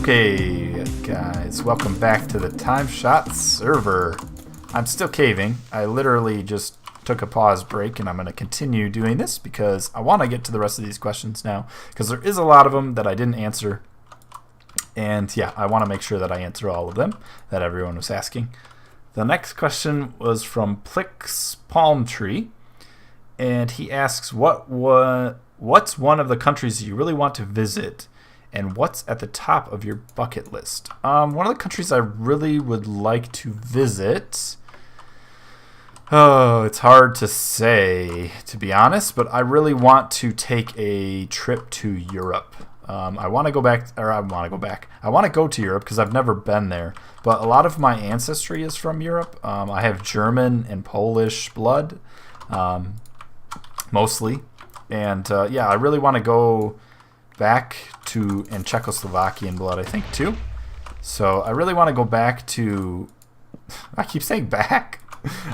Okay, guys, welcome back to the TimeShot Server. I'm still caving. I literally just took a pause break, and I'm going to continue doing this because I want to get to the rest of these questions now, because there is a lot of them that I didn't answer. And yeah, I want to make sure that I answer all of them that everyone was asking. The next question was from Plix Palm Tree, and he asks, what's one of the countries you really want to visit, and what's at the top of your bucket list? One of the countries I really would like to visit, it's hard to say, to be honest, but I really want to take a trip to Europe. I want to go to Europe because I've never been there, but a lot of my ancestry is from Europe. I have German and Polish blood, mostly, and yeah, I really want to go back to, and Czechoslovakian blood, I think, too. So I really want to go back to, I keep saying back.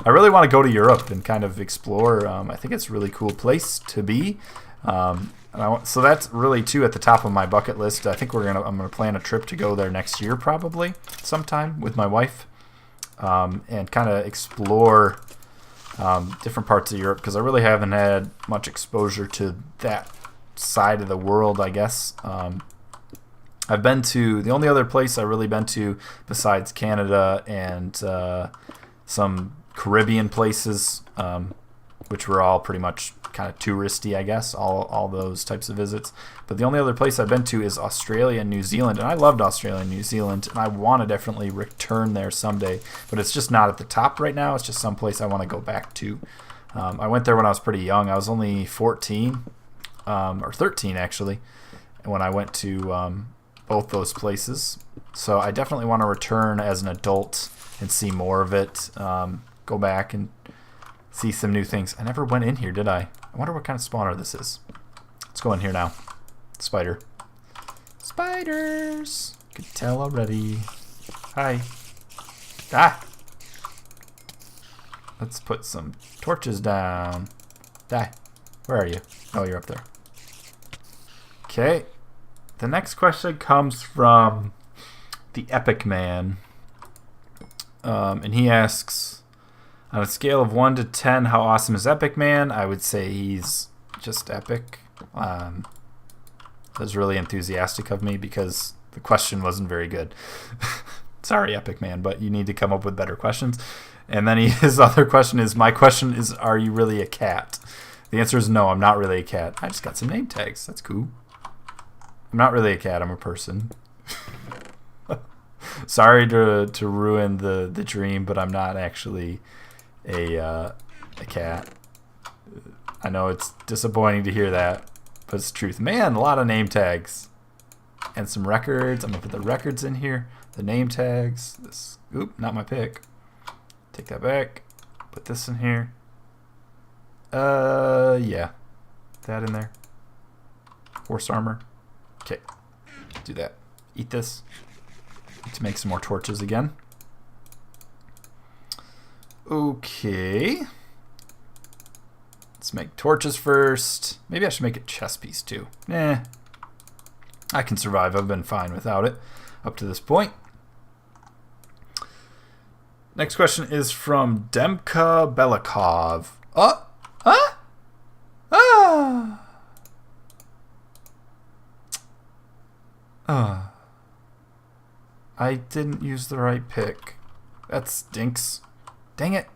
I really want to go to Europe and kind of explore. I think it's a really cool place to be. So that's really, too, at the top of my bucket list. I think I'm gonna plan a trip to go there next year, probably, sometime, with my wife, and kind of explore different parts of Europe, because I really haven't had much exposure to that side of the world, I guess. I've been to, the only other place I've really been to besides Canada and some Caribbean places, which were all pretty much kind of touristy, I guess, all those types of visits. But the only other place I've been to is Australia and New Zealand, and I loved Australia and New Zealand, and I want to definitely return there someday, but it's just not at the top right now. It's just some place I want to go back to. I went there when I was pretty young. I was only 14, or 13 actually, when I went to both those places. So I definitely want to return as an adult and see more of it. Go back and see some new things. I never went in here, did I? I wonder what kind of spawner this is. Let's go in here now. Spider. Spiders! Could tell already. Hi. Ah! Let's put some torches down. Die. Where are you? Oh, you're up there. Okay. The next question comes from the Epic Man. And he asks, on a scale of 1 to 10, how awesome is Epic Man? I would say he's just epic. That was really enthusiastic of me because the question wasn't very good. Sorry, Epic Man, but you need to come up with better questions. And then his other question is, my question is, are you really a cat? The answer is no, I'm not really a cat. I just got some name tags. That's cool. I'm not really a cat. I'm a person. Sorry to ruin the dream, but I'm not actually a cat. I know it's disappointing to hear that, but it's the truth. Man, a lot of name tags and some records. I'm gonna put the records in here. The name tags. This. Oop, not my pick. Take that back. Put this in here. Yeah. That in there. Horse armor. Okay. Do that. Eat this. To make some more torches again. Okay. Let's make torches first. Maybe I should make a chest piece too. Nah. I can survive. I've been fine without it up to this point. Next question is from Demka Belikov. I didn't use the right pick. That stinks. Dang it.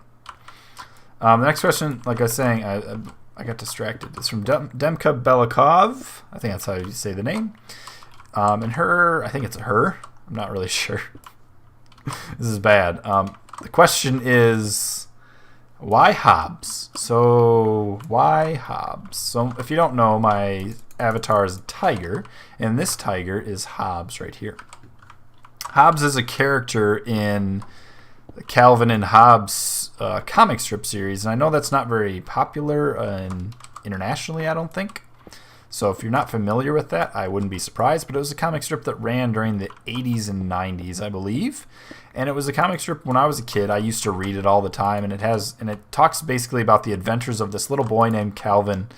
The next question, like I was saying, I got distracted. It's from Demka Belikov. I think that's how you say the name. And her, I think it's a her. I'm not really sure. This is bad. The question is, why Hobbs? So, why Hobbs? So, if you don't know, my avatar is a tiger, and this tiger is Hobbs right here. Hobbs is a character in the Calvin and Hobbes comic strip series, and I know that's not very popular internationally, I don't think. So if you're not familiar with that, I wouldn't be surprised, but it was a comic strip that ran during the 80s and 90s, I believe. And it was a comic strip when I was a kid. I used to read it all the time, and it talks basically about the adventures of this little boy named Calvin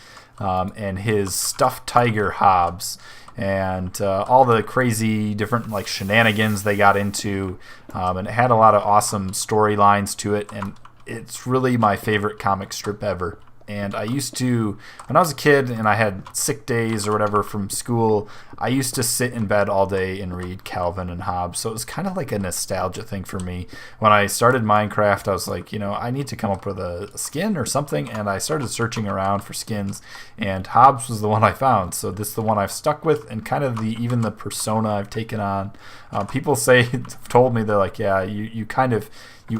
and his stuffed tiger Hobbs. and all the crazy different like shenanigans they got into, and it had a lot of awesome storylines to it, and it's really my favorite comic strip ever. And I used to, when I was a kid and I had sick days or whatever from school, I used to sit in bed all day and read Calvin and Hobbes. So it was kind of like a nostalgia thing for me. When I started Minecraft, I was like, I need to come up with a skin or something. And I started searching around for skins, and Hobbes was the one I found. So this is the one I've stuck with, and kind of even the persona I've taken on. People told me, they're like, yeah, you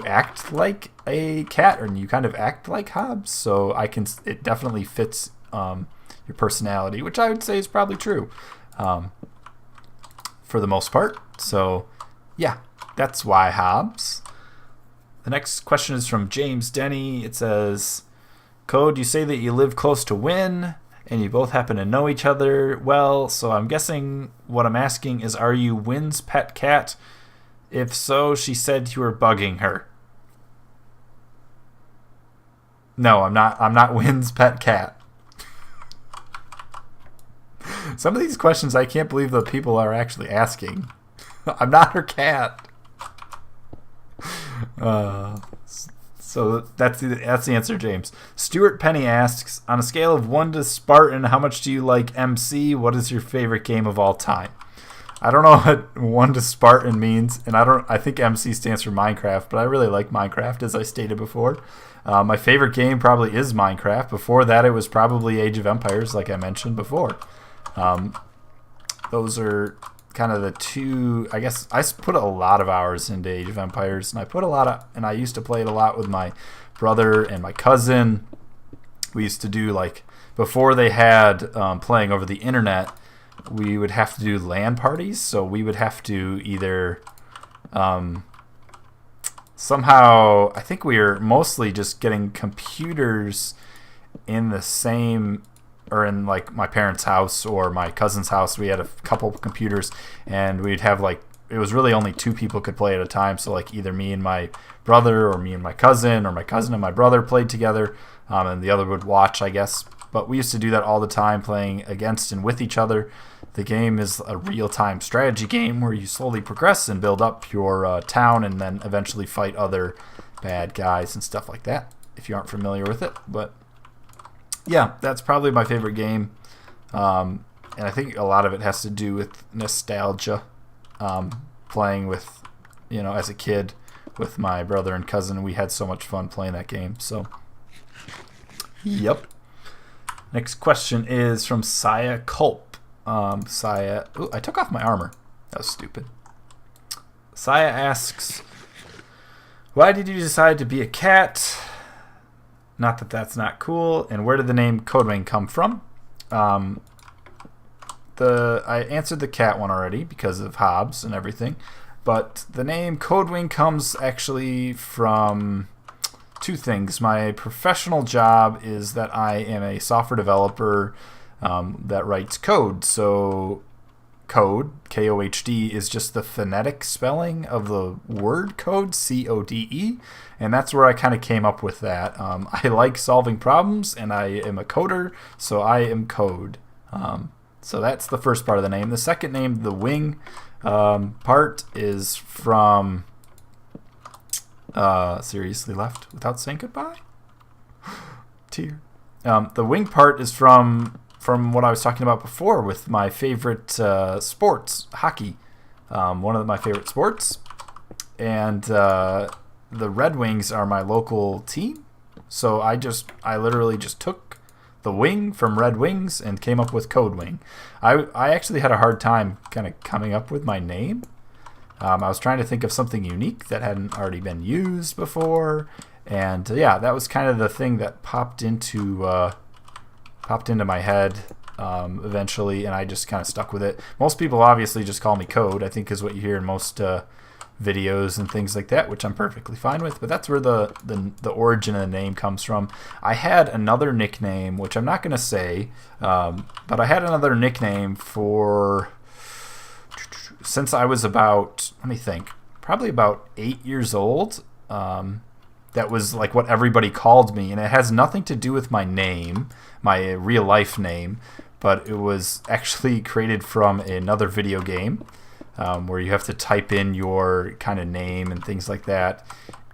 act like a cat, and you kind of act like Hobbes, so it definitely fits your personality, which I would say is probably true for the most part. So yeah, that's why Hobbes. The next question is from James Denny. It says, Code, you say that you live close to Wynn, and you both happen to know each other well, so I'm guessing what I'm asking is, are you Wynn's pet cat? If so, she said you were bugging her. No, I'm not. I'm not Wynn's pet cat. Some of these questions I can't believe the people are actually asking. I'm not her cat. So that's the answer, James. Stuart Penny asks, on a scale of 1 to Spartan, how much do you like MC? What is your favorite game of all time? I don't know what 1 to Spartan means, and I think MC stands for Minecraft, but I really like Minecraft, as I stated before. My favorite game probably is Minecraft. Before that, it was probably Age of Empires, like I mentioned before. Those are kind of the two. I guess I put a lot of hours into Age of Empires, and I used to play it a lot with my brother and my cousin. We used to do, like, before they had playing over the internet, we would have to do LAN parties, so we would have to either somehow, I think we were mostly just getting computers in the same, or in like my parents' house or my cousin's house. We had a couple computers, and we'd have, like, it was really only 2 people could play at a time, so like either me and my brother, or me and my cousin, or my cousin and my brother played together, and the other would watch, I guess. But we used to do that all the time, playing against and with each other. The game is a real-time strategy game where you slowly progress and build up your town, and then eventually fight other bad guys and stuff like that, if you aren't familiar with it. But yeah, that's probably my favorite game. And I think a lot of it has to do with nostalgia. Playing with, as a kid with my brother and cousin, we had so much fun playing that game. So, yep. Next question is from Saya Culp. Saya, ooh, I took off my armor. That was stupid. Saya asks, why did you decide to be a cat? Not that that's not cool. And where did the name KohdWing come from? I answered the cat one already because of Hobbes and everything. But the name KohdWing comes actually from 2 things. My professional job is that I am a software developer that writes code. So code, K-O-H-D, is just the phonetic spelling of the word code, C-O-D-E. And that's where I kind of came up with that. I like solving problems, and I am a coder, so I am code. So that's the first part of the name. The second name, the wing part, is from... seriously left without saying goodbye? Tear. The wing part is from what I was talking about before with my favorite sports, hockey. One of my favorite sports. And the Red Wings are my local team. So I literally just took the wing from Red Wings and came up with KohdWing. I actually had a hard time kind of coming up with my name. I was trying to think of something unique that hadn't already been used before, and yeah, that was kind of the thing that popped into my head eventually, and I just kind of stuck with it. Most people obviously just call me Code, I think, is what you hear in most videos and things like that, which I'm perfectly fine with. But that's where the origin of the name comes from. I had another nickname, which I'm not going to say, but I had another nickname since I was about, let me think, probably about 8 years old. That was like what everybody called me, and it has nothing to do with my name, my real life name, but it was actually created from another video game where you have to type in your kind of name and things like that.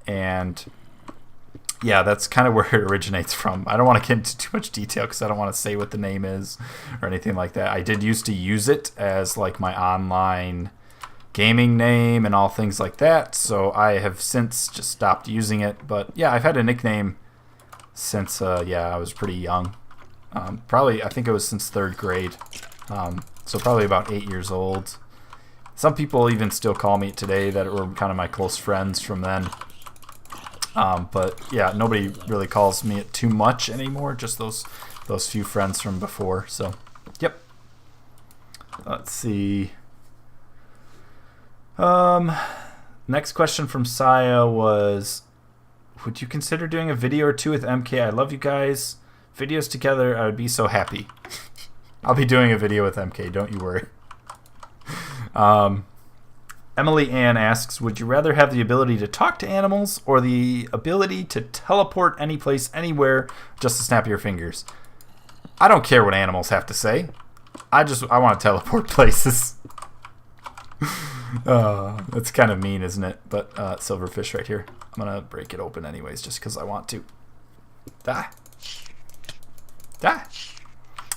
And yeah, that's kind of where it originates from. I don't want to get into too much detail because I don't want to say what the name is or anything like that. I did used to use it as like my online gaming name and all things like that, so I have since just stopped using it. But yeah, I've had a nickname since I was pretty young. Probably, I think it was since 3rd grade, so probably about 8 years old. Some people even still call me today that were kind of my close friends from then. But yeah, nobody really calls me it too much anymore, just those few friends from before. So yep. Let's see. Next question from Saya was, would you consider doing a video or two with MK? I love you guys. Videos together, I would be so happy. I'll be doing a video with MK, don't you worry. Emily Ann asks, would you rather have the ability to talk to animals or the ability to teleport any place, anywhere, just to snap your fingers? I don't care what animals have to say. I want to teleport places. That's kind of mean, isn't it? But silverfish right here. I'm going to break it open anyways just because I want to. Die.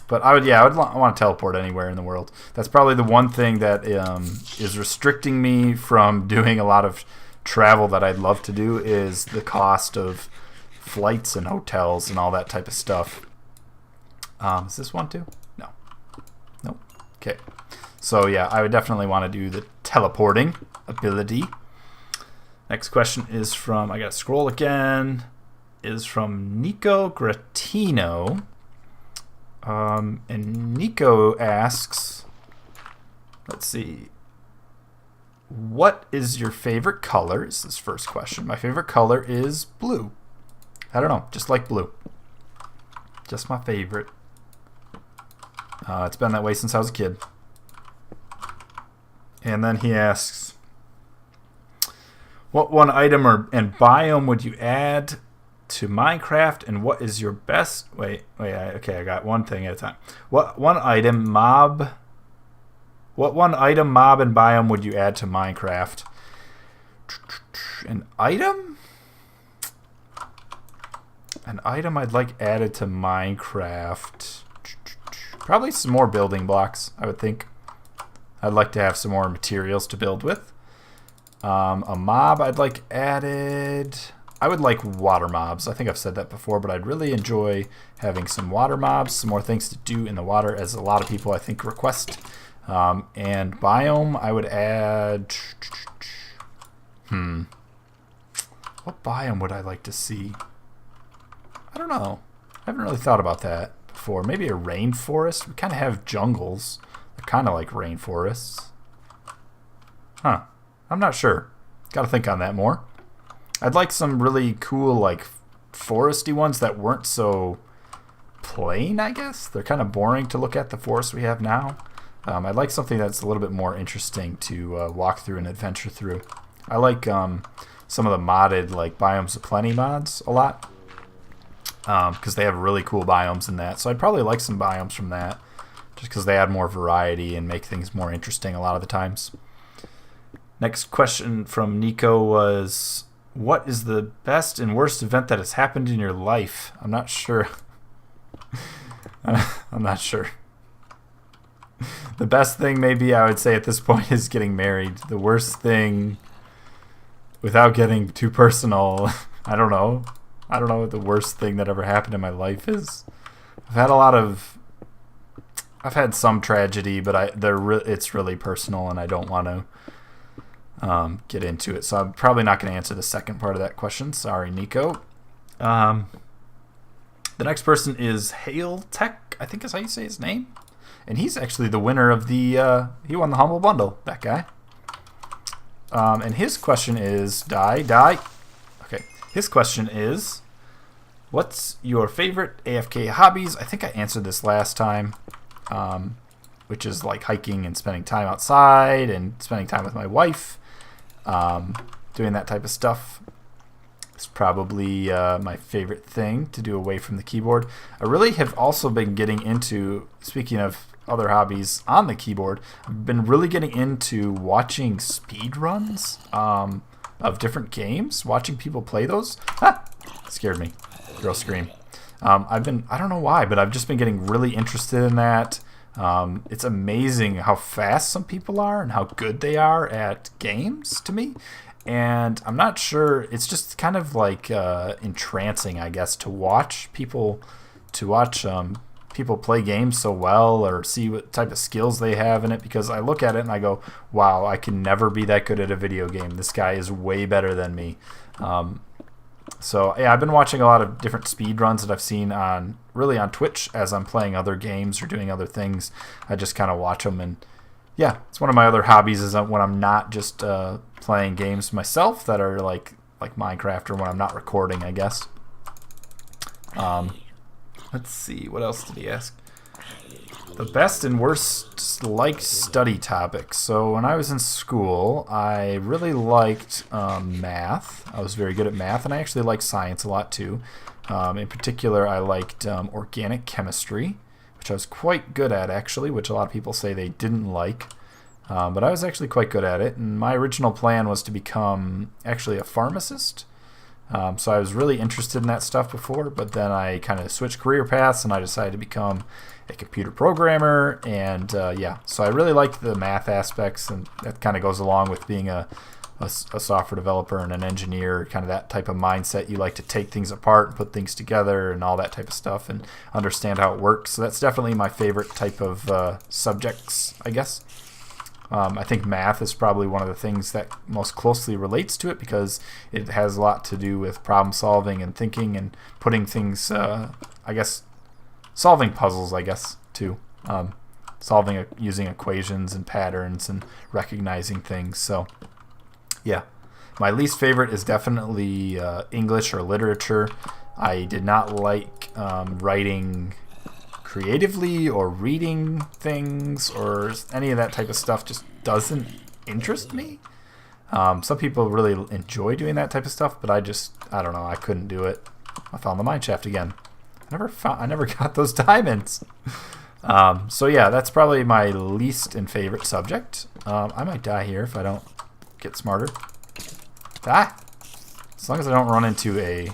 But I want to teleport anywhere in the world. That's probably the one thing that is restricting me from doing a lot of travel that I'd love to do, is the cost of flights and hotels and all that type of stuff. Is this one too? No. Nope. Okay. So yeah, I would definitely want to do the teleporting ability. Next question is from, I gotta scroll again, is from Nico Gratino. And Nico asks, let's see, what is your favorite color? Is his first question. My favorite color is blue. I don't know, just like blue. Just my favorite. It's been that way since I was a kid. And then he asks, what one item and biome would you add to Minecraft, and what is your best... Okay, I got one thing at a time. What one item, mob, and biome would you add to Minecraft? An item? An item I'd like added to Minecraft. Probably some more building blocks, I would think. I'd like to have some more materials to build with. A mob I'd like added... I would like water mobs. I think I've said that before, but I'd really enjoy having some water mobs, some more things to do in the water, as a lot of people I think request. And biome, I would add... What biome would I like to see? I don't know. I haven't really thought about that before. Maybe a rainforest? We kind of have jungles. They're kind of like rainforests. Huh. I'm not sure. Gotta think on that more. I'd like some really cool, like, foresty ones that weren't so plain, I guess. They're kind of boring to look at, the forest we have now. I'd like something that's a little bit more interesting to walk through and adventure through. I like some of the modded, like, Biomes of Plenty mods a lot, because they have really cool biomes in that. So I'd probably like some biomes from that, just because they add more variety and make things more interesting a lot of the times. Next question from Nico was... what is the best and worst event that has happened in your life? I'm not sure. I'm not sure. The best thing, maybe, I would say at this point, is getting married. The worst thing, without getting too personal, I don't know. I don't know what the worst thing that ever happened in my life is. I've had some tragedy, but it's really personal, and I don't want to get into it. So I'm probably not going to answer the second part of that question. Sorry, Nico. The next person is Hail Tech, I think is how you say his name. And he's actually the winner of the... he won the Humble Bundle, that guy. And his question is... Die. Okay. His question is... what's your favorite AFK hobbies? I think I answered this last time. Which is like hiking and spending time outside and spending time with my wife. Doing that type of stuff. It's probably my favorite thing to do away from the keyboard. I really have also been getting into, speaking of other hobbies on the keyboard, I've been really getting into watching speed runs of different games, watching people play those. Ah, scared me. Girl scream. I don't know why, but I've just been getting really interested in that. It's amazing how fast some people are and how good they are at games to me. And I'm not sure, it's just kind of like entrancing, I guess, to watch people play games so well, or see what type of skills they have in it, because I look at it and I go, wow, I can never be that good at a video game. This guy is way better than me. So yeah, I've been watching a lot of different speed runs that I've seen on Twitch as I'm playing other games or doing other things. I just kind of watch them, and yeah, it's one of my other hobbies is when I'm not just playing games myself that are like Minecraft, or when I'm not recording, I guess. Let's see, what else did he ask? The best and worst study topics. So when I was in school, I really liked math. I was very good at math, and I actually liked science a lot too. In particular, I liked organic chemistry, which I was quite good at actually, which a lot of people say they didn't like. But I was actually quite good at it, and my original plan was to become actually a pharmacist. So I was really interested in that stuff before, but then I kind of switched career paths, and I decided to become a computer programmer. And yeah, so I really liked the math aspects, and that kind of goes along with being a software developer and an engineer, kind of that type of mindset. You like to take things apart and put things together and all that type of stuff and understand how it works. So that's definitely my favorite type of subjects, I guess. I think math is probably one of the things that most closely relates to it, because it has a lot to do with problem solving and thinking and putting things, I guess, solving puzzles, I guess, too. Using equations and patterns and recognizing things. So, yeah. My least favorite is definitely English or literature. I did not like writing creatively or reading things or any of that type of stuff. Just doesn't interest me. Some people really enjoy doing that type of stuff, but I don't know, I couldn't do it. I found the mineshaft again. I never got those diamonds. So yeah, that's probably my least and favorite subject. I might die here if I don't get smarter. Ah! As long as I don't run into a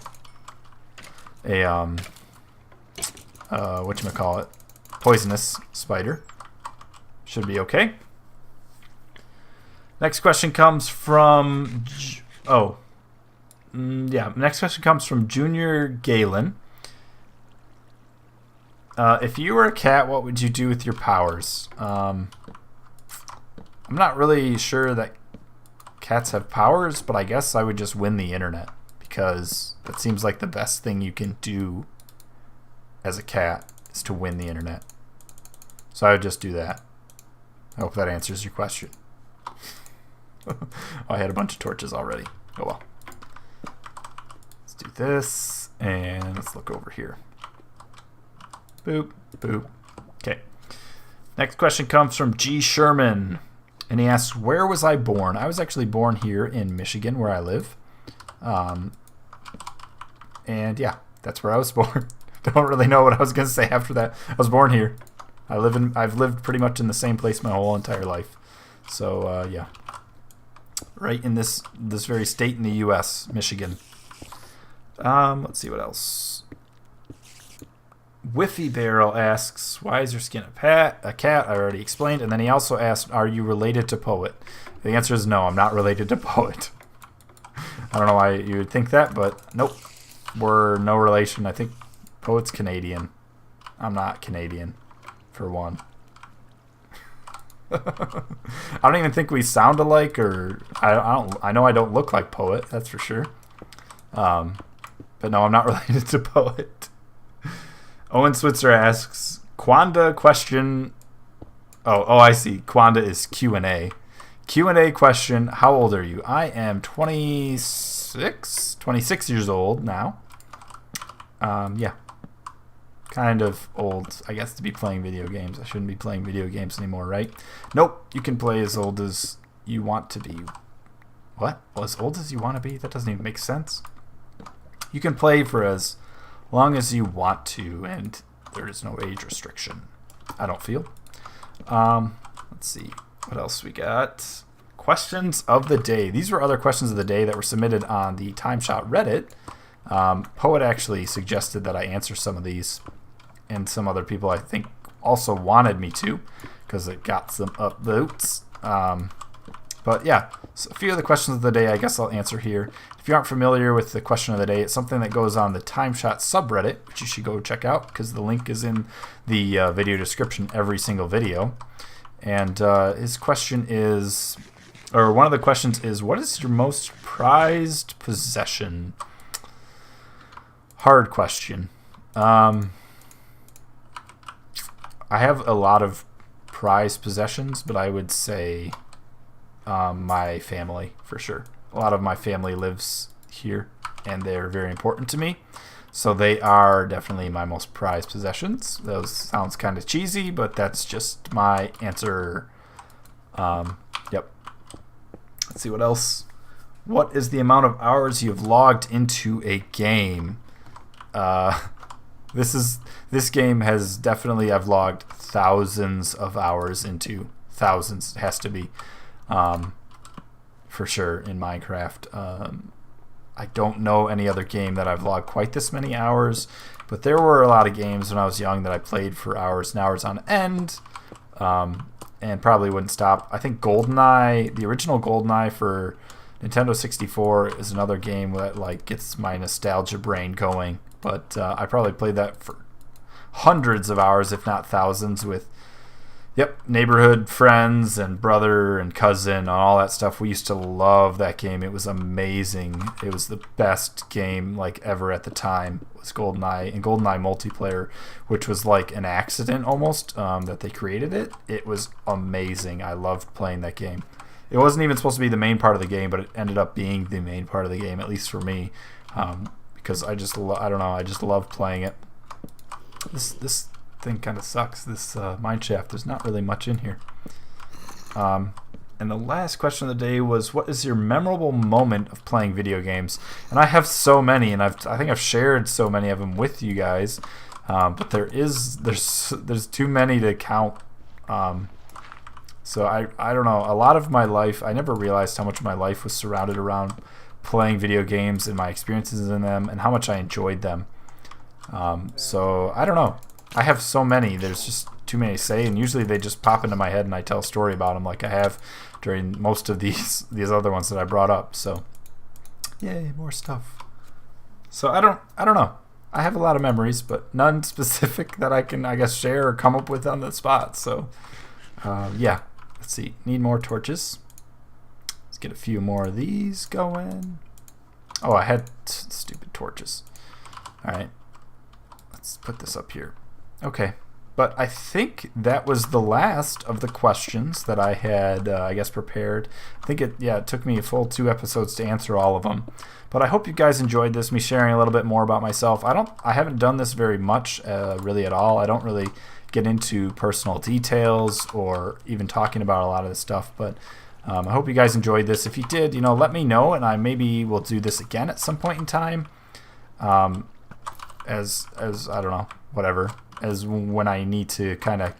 whatchamacallit, poisonous spider, should be okay. Next question comes from next question comes from Junior Galen. If you were a cat, what would you do with your powers? I'm not really sure that cats have powers, but I guess I would just win the internet, because that seems like the best thing you can do as a cat is to win the internet. So I would just do that. I hope that answers your question. I had a bunch of torches already. Oh well. Let's do this, and let's look over here. Boop, boop. Okay. Next question comes from G. Sherman, and he asks, where was I born? I was actually born here in Michigan, where I live. And yeah, that's where I was born. Don't really know what I was going to say after that. I was born here. I've lived pretty much in the same place my whole entire life. So yeah, right in this very state in the U.S., Michigan. Let's see what else. Whiffy Barrel asks, why is your skin a cat? I already explained. And then he also asked, are you related to Poet? The answer is no, I'm not related to Poet. I don't know why you would think that, but nope. We're no relation. I think Poet's Canadian. I'm not Canadian, for one. I don't even think we sound alike, or I know I don't look like Poet, that's for sure. But no, I'm not related to Poet. Owen Switzer asks, Quanda question. Oh, I see. Quanda is Q&A. Q&A question, how old are you? I am 26 years old now. Yeah. Kind of old, I guess, to be playing video games. I shouldn't be playing video games anymore, right? Nope, you can play as old as you want to be. What? Well, as old as you want to be? That doesn't even make sense. You can play for as long as you want to, and there is no age restriction, I don't feel. Let's see. What else we got? Questions of the day. These were other questions of the day that were submitted on the TimeShot Reddit. Poet actually suggested that I answer some of these, and some other people I think also wanted me to, because it got some upvotes. But yeah, so a few of the questions of the day I guess I'll answer here. If you aren't familiar with the question of the day, it's something that goes on the TimeShot subreddit, which you should go check out because the link is in the video description every single video. And his question is, or one of the questions is, what is your most prized possession? Hard question. I have a lot of prized possessions, but I would say my family for sure. A lot of my family lives here, and they're very important to me. So they are definitely my most prized possessions. Those sounds kind of cheesy, but that's just my answer. Yep. Let's see what else. What is the amount of hours you've logged into a game? This game has definitely, I've logged thousands of hours into. Thousands, it has to be. For sure in Minecraft. I don't know any other game that I've logged quite this many hours, but there were a lot of games when I was young that I played for hours and hours on end, and probably wouldn't stop. I think GoldenEye, the original GoldenEye for Nintendo 64, is another game that like gets my nostalgia brain going. But I probably played that for hundreds of hours, if not thousands, with neighborhood friends and brother and cousin and all that stuff. We used to love that game. It was amazing. It was the best game like ever at the time. Was GoldenEye, and GoldenEye multiplayer, which was like an accident almost that they created it. It was amazing. I loved playing that game. It wasn't even supposed to be the main part of the game, but it ended up being the main part of the game, at least for me, because I just I don't know. I just loved playing it. This thing kind of sucks. This mine shaft, there's not really much in here. And the last question of the day was, what is your memorable moment of playing video games? And I have so many, and I think I've shared so many of them with you guys, but there's too many to count. So I don't know. A lot of my life, I never realized how much of my life was surrounded around playing video games and my experiences in them and how much I enjoyed them. So I don't know. I have so many. There's just too many to say, and usually they just pop into my head and I tell a story about them, like I have during most of these other ones that I brought up. So, yay, more stuff. So I don't know. I have a lot of memories, but none specific that I can, I guess, share or come up with on the spot. So, yeah. Let's see. Need more torches. Let's get a few more of these going. Oh, I had stupid torches. All right. Let's put this up here. Okay, but I think that was the last of the questions that I had, I guess, prepared. I think it took me a full 2 episodes to answer all of them. But I hope you guys enjoyed this, me sharing a little bit more about myself. I haven't done this very much, really at all. I don't really get into personal details or even talking about a lot of this stuff. But I hope you guys enjoyed this. If you did, let me know, and I maybe will do this again at some point in time. As I don't know, whatever. As when I need to kind of,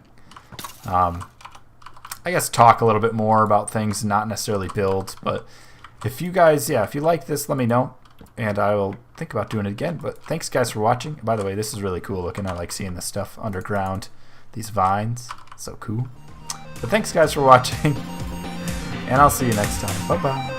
I guess, talk a little bit more about things, not necessarily build. But if you guys, if you like this, let me know, and I will think about doing it again. But thanks, guys, for watching. By the way, this is really cool looking. I like seeing this stuff underground, these vines. So cool. But thanks, guys, for watching, and I'll see you next time. Bye-bye.